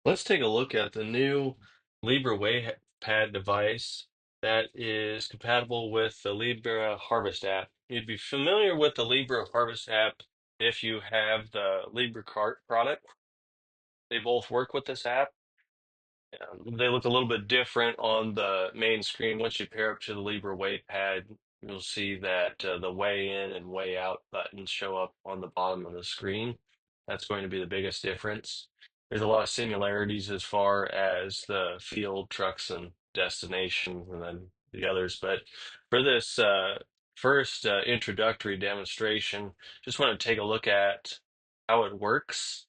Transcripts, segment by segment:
Let's take a look at the new Libra Weighpad device that is compatible with the Libra Harvest app. You'd be familiar with the Libra Harvest app if you have the Libra Cart product. They both work with this app. They look a little bit different on the main screen. Once you pair up to the Libra Weighpad, you'll see that the weigh in and weigh out buttons show up on the bottom of the screen. That's going to be the biggest difference. There's a lot of similarities as far as the field, trucks, and destinations, and then the others. But for this first introductory demonstration, just want to take a look at how it works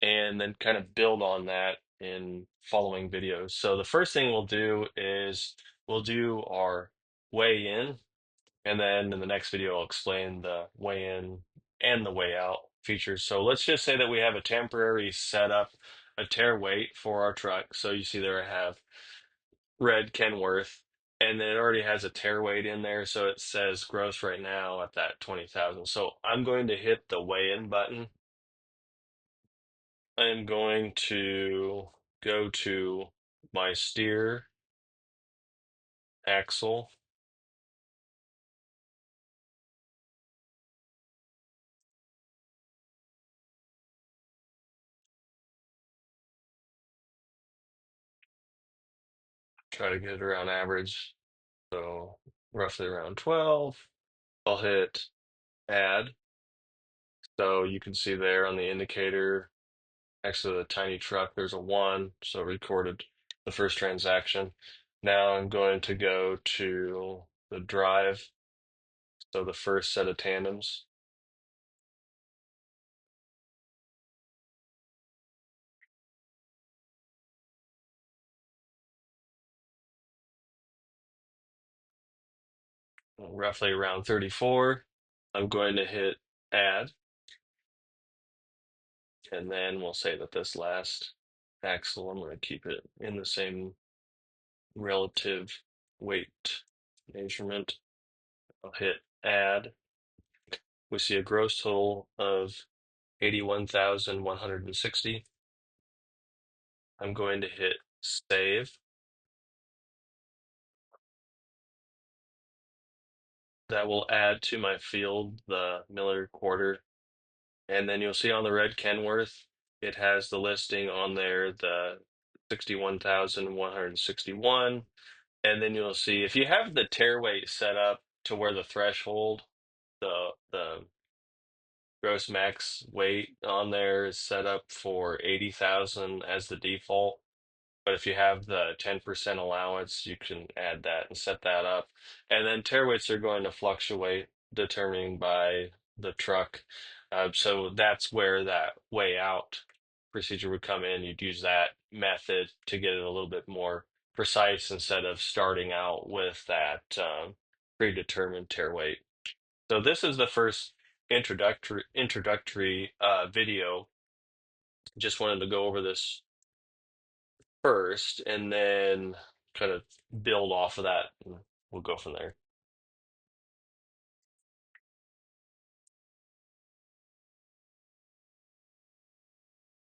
and then kind of build on that in following videos. So the first thing we'll do is we'll do our weigh in, and then in the next video I'll explain the weigh in and the weigh out features. So let's just say that we have a temporary setup, a tare weight for our truck. So you see there I have red Kenworth, and then it already has a tare weight in there, so it says gross right now at that 20,000. So I'm going to hit the weigh in button. I'm going to go to my steer axle. Try to get it around average. So roughly around 12. I'll hit add. So you can see there on the indicator next to the tiny truck, there's a 1. So it recorded the first transaction. Now I'm going to go to the drive. So the first set of tandems. Roughly around 34. I'm going to hit add. And then we'll say that this last axle, I'm going to keep it in the same relative weight measurement. I'll hit add. We see a gross total of 81,160. I'm going to hit save. That will add to my field the Miller quarter. And then you'll see on the red Kenworth, it has the listing on there, the 61,161. And then you'll see if you have the tare weight set up to where the threshold, the gross max weight on there is set up for 80,000 as the default. But if you have the 10% allowance, you can add that and set that up. And then tare weights are going to fluctuate, determined by the truck. So that's where that weigh out procedure would come in. You'd use that method to get it a little bit more precise instead of starting out with that predetermined tare weight. So this is the first introductory video. Just wanted to go over this first and then kind of build off of that, and we'll go from there.